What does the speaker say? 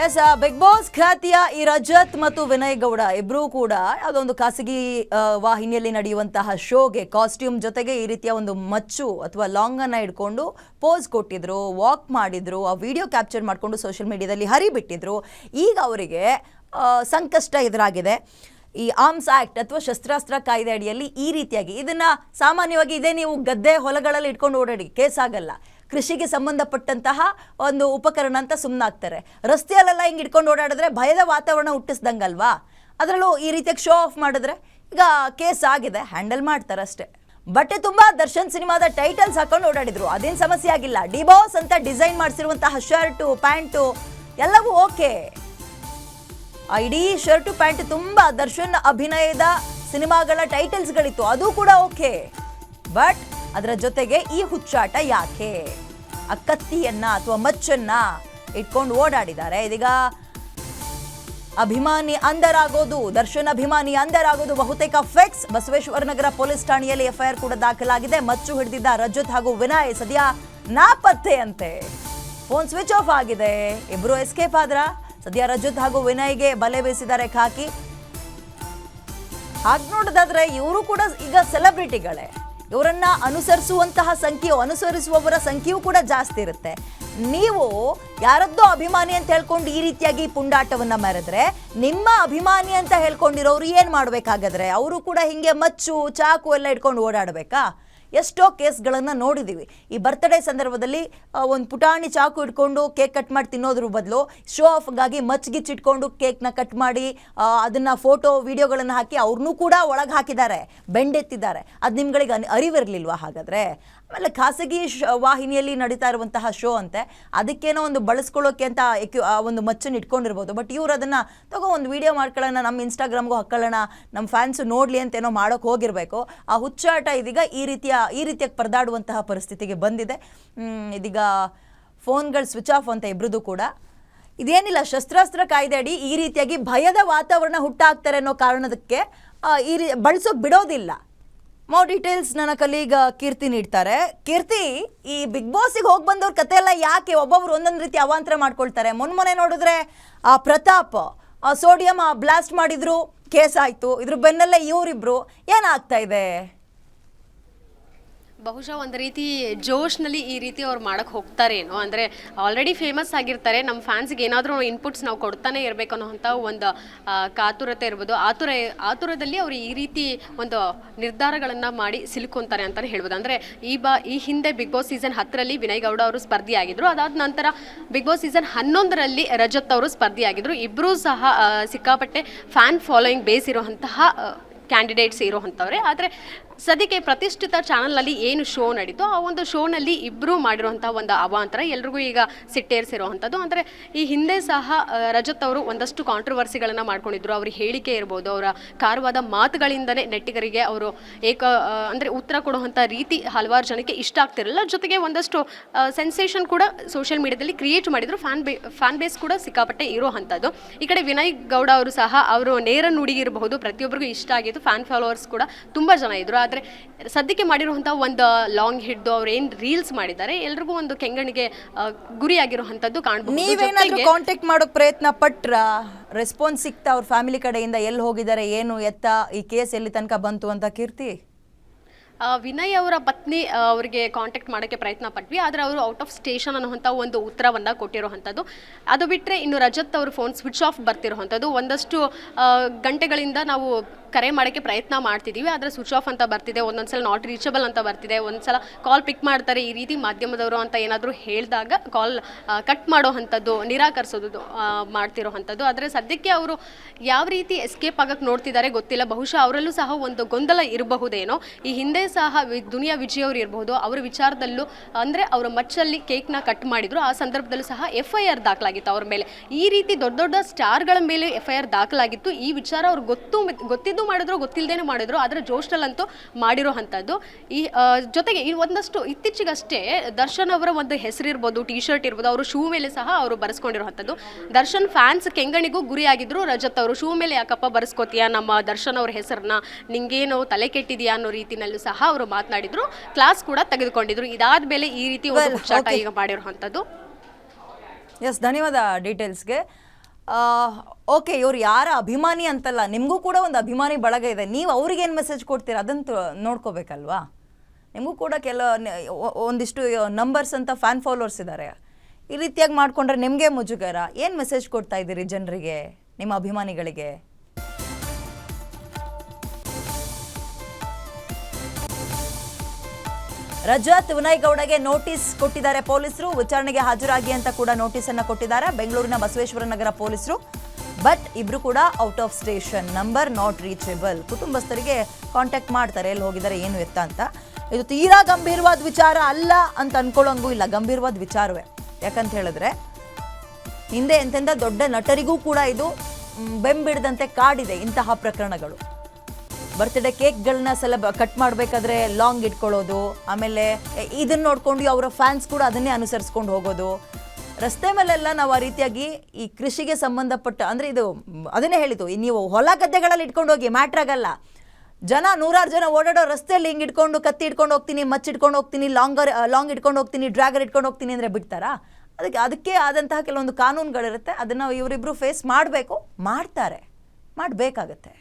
S big boss ಖ್ಯಾತಿಯ ಈ ರಜತ್ ಮತ್ತು ವಿನಯ್ ಗೌಡ ಇಬ್ರು ಕೂಡ ಯಾವುದೊಂದು ಖಾಸಗಿ ವಾಹಿನಿಯಲ್ಲಿ ನಡೆಯುವಂತಹ ಶೋಗೆ ಕಾಸ್ಟ್ಯೂಮ್ ಜೊತೆಗೆ ಈ ರೀತಿಯ ಒಂದು ಮಚ್ಚು ಅಥವಾ ಲಾಂಗ್ ಅನ್ನ ಇಟ್ಕೊಂಡು ಪೋಸ್ ಕೊಟ್ಟಿದ್ರು, ವಾಕ್ ಮಾಡಿದ್ರು, ಆ ವಿಡಿಯೋ ಕ್ಯಾಪ್ಚರ್ ಮಾಡಿಕೊಂಡು ಸೋಷಿಯಲ್ ಮೀಡಿಯಾದಲ್ಲಿ ಹರಿಬಿಟ್ಟಿದ್ರು. ಈಗ ಅವರಿಗೆ ಸಂಕಷ್ಟ ಎದುರಾಗಿದೆ. ಈ ಆರ್ಮ್ಸ್ ಆಕ್ಟ್ ಅಥವಾ ಶಸ್ತ್ರಾಸ್ತ್ರ ಕಾಯ್ದೆ ಅಡಿಯಲ್ಲಿ ಈ ರೀತಿಯಾಗಿ ಇದನ್ನ ಸಾಮಾನ್ಯವಾಗಿ ಇದೇ ನೀವು ಗದ್ದೆ ಹೊಲಗಳಲ್ಲಿ ಇಟ್ಕೊಂಡು ಓಡಾಡಿ ಕೇಸ್ ಆಗಲ್ಲ. ಕೃಷಿಗೆ ಸಂಬಂಧಪಟ್ಟಂತಹ ಒಂದು ಉಪಕರಣ ಅಂತ ಸುಮ್ಮನಾಗ್ತಾರೆ. ರಸ್ತೆಯಲ್ಲೆಲ್ಲ ಹಿಂಗೆ ಇಟ್ಕೊಂಡು ಓಡಾಡಿದ್ರೆ ಭಯದ ವಾತಾವರಣ ಹುಟ್ಟಿಸ್ದಂಗಲ್ವಾ? ಅದರಲ್ಲೂ ಈ ರೀತಿಯಾಗಿ ಶೋ ಆಫ್ ಮಾಡಿದ್ರೆ ಈಗ ಕೇಸ್ ಆಗಿದೆ, ಹ್ಯಾಂಡಲ್ ಮಾಡ್ತಾರೆ ಅಷ್ಟೇ. ಬಟ್ಟೆ ತುಂಬಾ ದರ್ಶನ್ ಸಿನಿಮಾದ ಟೈಟಲ್ಸ್ ಹಾಕೊಂಡು ಓಡಾಡಿದ್ರು, ಅದೇನು ಸಮಸ್ಯೆ ಆಗಿಲ್ಲ. ಡಿ ಬಾಸ್ ಅಂತ ಡಿಸೈನ್ ಮಾಡಿಸಿರುವಂತಹ ಶರ್ಟು ಪ್ಯಾಂಟು ಎಲ್ಲವೂ ಓಕೆ. ಇಡೀ ಶರ್ಟು ಪ್ಯಾಂಟ್ ತುಂಬಾ ದರ್ಶನ್ ಅಭಿನಯದ ಸಿನಿಮಾಗಳ ಟೈಟಲ್ಸ್ಗಳಿತ್ತು, ಅದು ಕೂಡ ಓಕೆ. ಬಟ್ ಅದರ ಜೊತೆಗೆ ಈ ಹುಚ್ಚಾಟ ಯಾಕೆ? ಆ ಕತ್ತಿಯನ್ನ ಅಥವಾ ಮಚ್ಚನ್ನ ಇಟ್ಕೊಂಡು ಓಡಾಡಿದ್ದಾರೆ. ಇದೀಗ ಅಭಿಮಾನಿ ಅಂಧರಾಗೋದು, ದರ್ಶನ್ ಅಭಿಮಾನಿ ಅಂಧರಾಗೋದು ಬಹುತೇಕ ಫಿಕ್ಸ್. ಬಸವೇಶ್ವರ ನಗರ ಪೊಲೀಸ್ ಠಾಣೆಯಲ್ಲಿ ಎಫ್ಐಆರ್ ಕೂಡ ದಾಖಲಾಗಿದೆ. ಮಚ್ಚು ಹಿಡಿದಿದ್ದ ರಜತ್ ಹಾಗೂ ವಿನಯ್ ಸದ್ಯ ನಾಪತ್ತೆ ಅಂತೆ. ಫೋನ್ ಸ್ವಿಚ್ ಆಫ್ ಆಗಿದೆ, ಇಬ್ರು ಎಸ್ಕೇಪ್ ಆದ್ರ. ಸದ್ಯ ರಜತ್ ಹಾಗೂ ವಿನಯ್ಗೆ ಬಲೆ ಬೀಸಿದ್ದಾರೆ ಖಾಕಿ. ಹಾಗೆ ನೋಡೋದಾದ್ರೆ ಇವರು ಕೂಡ ಈಗ ಸೆಲೆಬ್ರಿಟಿಗಳೇ. ಇವರನ್ನ ಅನುಸರಿಸುವವರ ಸಂಖ್ಯೆಯೂ ಕೂಡ ಜಾಸ್ತಿ ಇರುತ್ತೆ. ನೀವು ಯಾರದ್ದೋ ಅಭಿಮಾನಿ ಅಂತ ಹೇಳ್ಕೊಂಡು ಈ ರೀತಿಯಾಗಿ ಪುಂಡಾಟವನ್ನ ಮೆರೆದ್ರೆ ನಿಮ್ಮ ಅಭಿಮಾನಿ ಅಂತ ಹೇಳ್ಕೊಂಡಿರೋರು ಏನ್ ಮಾಡ್ಬೇಕಾಗಾದ್ರೆ? ಅವರು ಕೂಡ ಹಿಂಗೆ ಮಚ್ಚು ಚಾಕು ಎಲ್ಲ ಇಟ್ಕೊಂಡು ಓಡಾಡಬೇಕಾ? ಎಷ್ಟೋ ಕೇಸ್ಗಳನ್ನು ನೋಡಿದ್ದೀವಿ. ಈ ಬರ್ತ್ಡೇ ಸಂದರ್ಭದಲ್ಲಿ ಒಂದು ಪುಟಾಣಿ ಚಾಕು ಇಟ್ಕೊಂಡು ಕೇಕ್ ಕಟ್ ಮಾಡಿ ತಿನ್ನೋದ್ರ ಬದಲು ಶೋ ಆಫ್ಗಾಗಿ ಮಚ್ಗಿಚ್ಚಿಟ್ಕೊಂಡು ಕೇಕ್ನ ಕಟ್ ಮಾಡಿ ಅದನ್ನು ಫೋಟೋ ವಿಡಿಯೋಗಳನ್ನು ಹಾಕಿ ಅವ್ರನ್ನೂ ಕೂಡ ಒಳಗೆ ಹಾಕಿದ್ದಾರೆ, ಬೆಂಡೆತ್ತಿದ್ದಾರೆ. ಅದು ನಿಮ್ಗಳಿಗೆ ಅರಿವಿರಲಿಲ್ವಾ ಹಾಗಾದರೆ? ಆಮೇಲೆ ಖಾಸಗಿ ವಾಹಿನಿಯಲ್ಲಿ ನಡೀತಾ ಇರುವಂತಹ ಶೋ ಅಂತೆ, ಅದಕ್ಕೇನೋ ಒಂದು ಬಳಸ್ಕೊಳ್ಳೋಕೆ ಅಂತ ಒಂದು ಮಚ್ಚನ್ನು ಇಟ್ಕೊಂಡಿರ್ಬೋದು. ಬಟ್ ಇವ್ರು ಅದನ್ನು ಒಂದು ವಿಡಿಯೋ ಮಾಡ್ಕೊಳ್ಳೋಣ, ನಮ್ಮ ಇನ್ಸ್ಟಾಗ್ರಾಮ್ಗೂ ಹಾಕೊಳ್ಳೋಣ, ನಮ್ಮ ಫ್ಯಾನ್ಸು ನೋಡಲಿ ಅಂತ ಏನೋ ಮಾಡೋಕೆ ಹೋಗಿರಬೇಕು. ಆ ಹುಚ್ಚಾಟ ಇದೀಗ ಈ ರೀತಿಯಾಗಿ ಪರದಾಡುವಂತಹ ಪರಿಸ್ಥಿತಿಗೆ ಬಂದಿದೆ. ಇದೀಗ ಫೋನ್ಗಳು ಸ್ವಿಚ್ ಆಫ್ ಅಂತ ಇಬ್ರದ್ದು ಕೂಡ. ಇದೇನಿಲ್ಲ, ಶಸ್ತ್ರಾಸ್ತ್ರ ಕಾಯ್ದೆ ಅಡಿ ಈ ರೀತಿಯಾಗಿ ಭಯದ ವಾತಾವರಣ ಹುಟ್ಟಾಕ್ತಾರೆ ಅನ್ನೋ ಕಾರಣದಕ್ಕೆ ಬಳಸೋಕೆ ಬಿಡೋದಿಲ್ಲ. ಮೋರ್ ಡೀಟೇಲ್ಸ್ ನನ್ನ ಕಲೀಗ ಕೀರ್ತಿ ನೀಡ್ತಾರೆ. ಕೀರ್ತಿ, ಈ ಬಿಗ್ ಬಾಸಿಗೆ ಹೋಗಿ ಬಂದವ್ರ ಕತೆ ಎಲ್ಲ ಯಾಕೆ ಒಬ್ಬೊಬ್ರು ಒಂದೊಂದು ರೀತಿ ಅವಾಂತರ ಮಾಡ್ಕೊಳ್ತಾರೆ? ಮೊನ್ನೆ ನೋಡಿದ್ರೆ ಆ ಪ್ರತಾಪ್ ಸೋಡಿಯಂ ಬ್ಲಾಸ್ಟ್ ಮಾಡಿದ್ರು, ಕೇಸ್ ಆಯ್ತು. ಇದ್ರ ಬೆನ್ನಲ್ಲೇ ಇವರಿಬ್ರು ಏನಾಗ್ತಾ ಇದೆ? ಬಹುಶಃ ಒಂದು ರೀತಿ ಜೋಶ್ನಲ್ಲಿ ಈ ರೀತಿ ಅವ್ರು ಮಾಡೋಕ್ಕೆ ಹೋಗ್ತಾರೇನೋ. ಅಂದರೆ ಆಲ್ರೆಡಿ ಫೇಮಸ್ ಆಗಿರ್ತಾರೆ, ನಮ್ಮ ಫ್ಯಾನ್ಸ್ಗೆ ಏನಾದರೂ ಇನ್ಪುಟ್ಸ್ ನಾವು ಕೊಡ್ತಾನೆ ಇರಬೇಕು ಅನ್ನೋಂಥ ಒಂದು ಕಾತುರತೆ ಇರ್ಬೋದು. ಆತುರದಲ್ಲಿ ಅವರು ಈ ರೀತಿ ಒಂದು ನಿರ್ಧಾರಗಳನ್ನು ಮಾಡಿ ಸಿಲುಕೊಂತಾರೆ ಅಂತಲೇ ಹೇಳ್ಬೋದು. ಅಂದರೆ ಈ ಹಿಂದೆ ಬಿಗ್ ಬಾಸ್ ಸೀಸನ್ 10ರಲ್ಲಿ ವಿನಯ್ ಗೌಡ ಅವರು ಸ್ಪರ್ಧಿಯಾಗಿದ್ದರು. ಅದಾದ ನಂತರ ಬಿಗ್ ಬಾಸ್ ಸೀಸನ್ 11ರಲ್ಲಿ ರಜತ್ ಅವರು ಸ್ಪರ್ಧಿಯಾಗಿದ್ದರು. ಇಬ್ಬರೂ ಸಹ ಸಿಕ್ಕಾಪಟ್ಟೆ ಫ್ಯಾನ್ ಫಾಲೋಯಿಂಗ್ ಬೇಸ್ ಇರುವಂತಹ ಕ್ಯಾಂಡಿಡೇಟ್ಸ್ ಇರೋವಂಥವ್ರೆ. ಆದರೆ ಸದ್ಯಕ್ಕೆ ಪ್ರತಿಷ್ಠಿತ ಚಾನಲ್ನಲ್ಲಿ ಏನು ಶೋ ನಡೀತೋ ಆ ಒಂದು ಶೋನಲ್ಲಿ ಇಬ್ಬರು ಮಾಡಿರುವಂಥ ಒಂದು ಅವಾಂತರ ಎಲ್ರಿಗೂ ಈಗ ಸಿಟ್ಟೇರಿಸಿರುವಂಥದ್ದು. ಅಂದರೆ ಈ ಹಿಂದೆ ಸಹ ರಜತ್ ಅವರು ಒಂದಷ್ಟು ಕಾಂಟ್ರವರ್ಸಿಗಳನ್ನು ಮಾಡ್ಕೊಂಡಿದ್ರು. ಅವ್ರ ಹೇಳಿಕೆ ಇರ್ಬೋದು, ಅವರ ಕಾರವಾದ ಮಾತುಗಳಿಂದಲೇ ನೆಟ್ಟಿಗರಿಗೆ ಅವರು ಅಂದರೆ ಉತ್ತರ ಕೊಡುವಂಥ ರೀತಿ ಹಲವಾರು ಜನಕ್ಕೆ ಇಷ್ಟ ಆಗ್ತಿರಲಿಲ್ಲ. ಜೊತೆಗೆ ಒಂದಷ್ಟು ಸೆನ್ಸೇಷನ್ ಕೂಡ ಸೋಷಿಯಲ್ ಮೀಡಿಯಾದಲ್ಲಿ ಕ್ರಿಯೇಟ್ ಮಾಡಿದ್ರು. ಫ್ಯಾನ್ ಬೇಸ್ ಕೂಡ ಸಿಕ್ಕಾಪಟ್ಟೆ ಇರೋವಂಥದ್ದು. ಈ ಕಡೆ ವಿನಯ್ ಗೌಡ ಅವರು ಸಹ ಅವರು ನೇರ ನುಡಿಗಿರಬಹುದು, ಪ್ರತಿಯೊಬ್ಬರಿಗೂ ಇಷ್ಟ ಆಗಿತ್ತು. ಫ್ಯಾನ್ ಫಾಲೋವರ್ಸ್ ಕೂಡ ತುಂಬ ಜನ ಇದ್ರು. ಆದರೆ ಸದ್ಯಕ್ಕೆ ಮಾಡಿರುವಂಥ ಒಂದು ಲಾಂಗ್ ಹಿಡ್ದು ಅವ್ರು ಏನು ರೀಲ್ಸ್ ಮಾಡಿದ್ದಾರೆ ಎಲ್ರಿಗೂ ಒಂದು ಕೆಂಗಣಿಗೆ ಗುರಿಯಾಗಿರುವಂಥದ್ದು ಕಾಣಬಹುದು. ನೀವೇನಾದ್ರೂ ಕಾಂಟ್ಯಾಕ್ಟ್ ಮಾಡೋಕೆ ಪ್ರಯತ್ನ ಪಟ್ರ? ರೆಸ್ಪಾನ್ಸ್ ಸಿಕ್ತಾ ಅವ್ರ ಫ್ಯಾಮಿಲಿ ಕಡೆಯಿಂದ? ಎಲ್ಲಿ ಹೋಗಿದ್ದಾರೆ, ಏನು ಎತ್ತ, ಈ ಕೇಸ್ ಎಲ್ಲಿ ತನಕ ಬಂತು ಅಂತ ಕೀರ್ತಿ? ವಿನಯ್ ಅವರ ಪತ್ನಿ ಅವರಿಗೆ ಕಾಂಟ್ಯಾಕ್ಟ್ ಮಾಡೋಕ್ಕೆ ಪ್ರಯತ್ನ ಪಟ್ವಿ, ಆದರೆ ಅವರು ಔಟ್ ಆಫ್ ಸ್ಟೇಷನ್ ಅನ್ನುವಂಥ ಒಂದು ಉತ್ತರವನ್ನು ಕೊಟ್ಟಿರುವಂಥದ್ದು. ಅದು ಬಿಟ್ಟರೆ ಇನ್ನು ರಜತ್ ಅವರು ಫೋನ್ ಸ್ವಿಚ್ ಆಫ್ ಬರ್ತಿರುವಂಥದ್ದು. ಒಂದಷ್ಟು ಗಂಟೆಗಳಿಂದ ನಾವು ಕರೆ ಮಾಡೋಕ್ಕೆ ಪ್ರಯತ್ನ ಮಾಡ್ತಿದ್ದೀವಿ, ಆದರೆ ಸ್ವಿಚ್ ಆಫ್ ಅಂತ ಬರ್ತಿದೆ, ಒಂದೊಂದು ಸಲ ನಾಟ್ ರೀಚಬಲ್ ಅಂತ ಬರ್ತಿದೆ, ಒಂದು ಸಲ ಕಾಲ್ ಪಿಕ್ ಮಾಡ್ತಾರೆ. ಈ ರೀತಿ ಮಾಧ್ಯಮದವರು ಅಂತ ಏನಾದರೂ ಹೇಳಿದಾಗ ಕಾಲ್ ಕಟ್ ಮಾಡೋ ಅಂಥದ್ದು, ನಿರಾಕರಿಸೋದು ಮಾಡ್ತಿರೋವಂಥದ್ದು. ಆದರೆ ಸದ್ಯಕ್ಕೆ ಅವರು ಯಾವ ರೀತಿ ಎಸ್ಕೇಪ್ ಆಗೋಕ್ಕೆ ನೋಡ್ತಿದ್ದಾರೆ ಗೊತ್ತಿಲ್ಲ. ಬಹುಶಃ ಅವರಲ್ಲೂ ಸಹ ಒಂದು ಗೊಂದಲ ಇರಬಹುದೇನೋ. ಈ ಹಿಂದೆ ಸಹ ದುನಿಯಾ ವಿಜಯ್ ಅವರು ಇರಬಹುದು, ಅವರ ವಿಚಾರದಲ್ಲೂ ಅಂದರೆ ಅವರ ಮಚ್ಚಲ್ಲಿ ಕೇಕ್ನ ಕಟ್ ಮಾಡಿದ್ರು. ಆ ಸಂದರ್ಭದಲ್ಲೂ ಸಹ FIR ದಾಖಲಾಗಿತ್ತು ಅವ್ರ ಮೇಲೆ. ಈ ರೀತಿ ದೊಡ್ಡ ದೊಡ್ಡ ಸ್ಟಾರ್ಗಳ ಮೇಲೆ FIR ದಾಖಲಾಗಿತ್ತು. ಈ ವಿಚಾರ ಅವ್ರು ಗೊತ್ತಿದ್ದು ಮಾಡಿದ್ರು, ಗೊತ್ತಿಲ್ಲದೇನೆ ಮಾಡಿದ್ರು, ಆದರೆ ಜೋಶ್ನಲ್ಲಂತೂ ಮಾಡಿರೋ ಅಂಥದ್ದು. ಈ ಜೊತೆಗೆ ಈ ಒಂದಷ್ಟು ಇತ್ತೀಚೆಗಷ್ಟೇ ದರ್ಶನ್ ಅವರ ಒಂದು ಹೆಸರಿರ್ಬೋದು, ಟಿ ಶರ್ಟ್ ಇರ್ಬೋದು, ಅವರು ಶೂ ಮೇಲೆ ಸಹ ಅವರು ಬರೆಸ್ಕೊಂಡಿರುವಂಥದ್ದು. ದರ್ಶನ್ ಫ್ಯಾನ್ಸ್ ಕೆಂಗಣಿಗೂ ಗುರಿಯಾಗಿದ್ರು ರಜತ್ ಅವರು. ಶೂ ಮೇಲೆ ಯಾಕಪ್ಪ ಬರೆಸ್ಕೋತೀಯಾ ನಮ್ಮ ದರ್ಶನ್ ಅವ್ರ ಹೆಸರನ್ನ, ನಿಂಗೇನು ತಲೆ ಕೆಟ್ಟಿದೆಯಾ ಅನ್ನೋ ರೀತಿನಲ್ಲೂ ಸಹ ಅವರು ಮಾತನಾಡಿದ್ರು. ಕ್ಲಾಸ್ ಕೂಡ ತೆಗೆದುಕೊಂಡಿದ್ರು. ಇದಾದ ಮೇಲೆ ಈ ರೀತಿ ಒಂದು ಹುಚ್ಚಾಟ ಈಗ ಮಾಡಿರುವಂಥದ್ದು. ಎಸ್, ಧನ್ಯವಾದ ಡೀಟೇಲ್ಸ್ಗೆ. ಓಕೆ ಇವ್ರು ಯಾರ ಅಭಿಮಾನಿ ಅಂತಲ್ಲ, ನಿಮಗೂ ಕೂಡ ಒಂದು ಅಭಿಮಾನಿ ಬಳಗ ಇದೆ. ನೀವು ಅವ್ರಿಗೇನು ಮೆಸೇಜ್ ಕೊಡ್ತೀರಾ ಅದಂತೂ ನೋಡ್ಕೋಬೇಕಲ್ವಾ. ನಿಮಗೂ ಕೂಡ ಒಂದಿಷ್ಟು ನಂಬರ್ಸ್ ಅಂತ ಫ್ಯಾನ್ ಫಾಲೋವರ್ಸ್ ಇದ್ದಾರೆ. ಈ ರೀತಿಯಾಗಿ ಮಾಡಿಕೊಂಡ್ರೆ ನಿಮಗೆ ಮುಜುಗರ. ಏನು ಮೆಸೇಜ್ ಕೊಡ್ತಾ ಇದ್ದೀರಿ ಜನರಿಗೆ, ನಿಮ್ಮ ಅಭಿಮಾನಿಗಳಿಗೆ? ರಜತ್ ವಿನಯಗೌಡಗೆ ನೋಟಿಸ್ ಕೊಟ್ಟಿದ್ದಾರೆ ಪೊಲೀಸರು. ವಿಚಾರಣೆಗೆ ಹಾಜರಾಗಿ ಅಂತ ಕೂಡ ನೋಟಿಸನ್ನು ಕೊಟ್ಟಿದ್ದಾರೆ ಬೆಂಗಳೂರಿನ ಬಸವೇಶ್ವರ ನಗರ ಪೊಲೀಸರು. ಬಟ್ ಇಬ್ರು ಕೂಡ out of station, number not reachable. ಕುಟುಂಬಸ್ಥರಿಗೆ ಕಾಂಟ್ಯಾಕ್ಟ್ ಮಾಡ್ತಾರೆ ಎಲ್ಲಿ ಹೋಗಿದ್ದಾರೆ ಏನು ಎತ್ತ ಅಂತ. ಇದು ತೀರಾ ಗಂಭೀರವಾದ ವಿಚಾರ ಅಲ್ಲ ಅಂತ ಅನ್ಕೊಳ್ಳೋಂಗೂ ಇಲ್ಲ, ಗಂಭೀರವಾದ ವಿಚಾರವೇ. ಯಾಕಂತ ಹೇಳಿದ್ರೆ ಹಿಂದೆ ಎಂತೆಂಥ ದೊಡ್ಡ ನಟರಿಗೂ ಕೂಡ ಇದು ಬೆಂಬಿಡದಂತೆ ಕಾಡಿದೆ ಇಂತಹ ಪ್ರಕರಣಗಳು. ಬರ್ತ್ಡೇ ಕೇಕ್ಗಳನ್ನ ಕಟ್ ಮಾಡಬೇಕಾದ್ರೆ ಲಾಂಗ್ ಇಟ್ಕೊಳ್ಳೋದು, ಆಮೇಲೆ ಇದನ್ನ ನೋಡ್ಕೊಂಡು ಅವರ ಫ್ಯಾನ್ಸ್ ಕೂಡ ಅದನ್ನೇ ಅನುಸರಿಸ್ಕೊಂಡು ಹೋಗೋದು. ರಸ್ತೆ ಮೇಲೆಲ್ಲ ನಾವು ಆ ರೀತಿಯಾಗಿ ಈ ಕೃಷಿಗೆ ಸಂಬಂಧಪಟ್ಟ ಅಂದರೆ ಇದು ಅದನ್ನೇ ಹೇಳಿದ್ದು, ನೀವು ಹೊಲ ಗದ್ದೆಗಳಲ್ಲಿ ಇಟ್ಕೊಂಡು ಹೋಗಿ ಮ್ಯಾಟ್ರ್ ಆಗಲ್ಲ. ನೂರಾರು ಜನ ಓಡಾಡೋ ರಸ್ತೆಯಲ್ಲಿ ಹಿಂಗೆ ಇಟ್ಕೊಂಡು ಕತ್ತಿ ಇಟ್ಕೊಂಡು ಹೋಗ್ತೀನಿ, ಮಚ್ಚಿಟ್ಕೊಂಡು ಹೋಗ್ತೀನಿ, ಲಾಂಗ್ ಇಟ್ಕೊಂಡು ಹೋಗ್ತೀನಿ, ಡ್ರ್ಯಾಗರ್ ಇಟ್ಕೊಂಡು ಹೋಗ್ತೀನಿ ಅಂದರೆ ಬಿಡ್ತಾರಾ? ಅದಕ್ಕೆ ಆದಂತಹ ಕೆಲವೊಂದು ಕಾನೂನುಗಳಿರುತ್ತೆ. ಅದನ್ನು ಇವರಿಬ್ಬರು ಫೇಸ್ ಮಾಡಬೇಕು, ಮಾಡಬೇಕಾಗತ್ತೆ.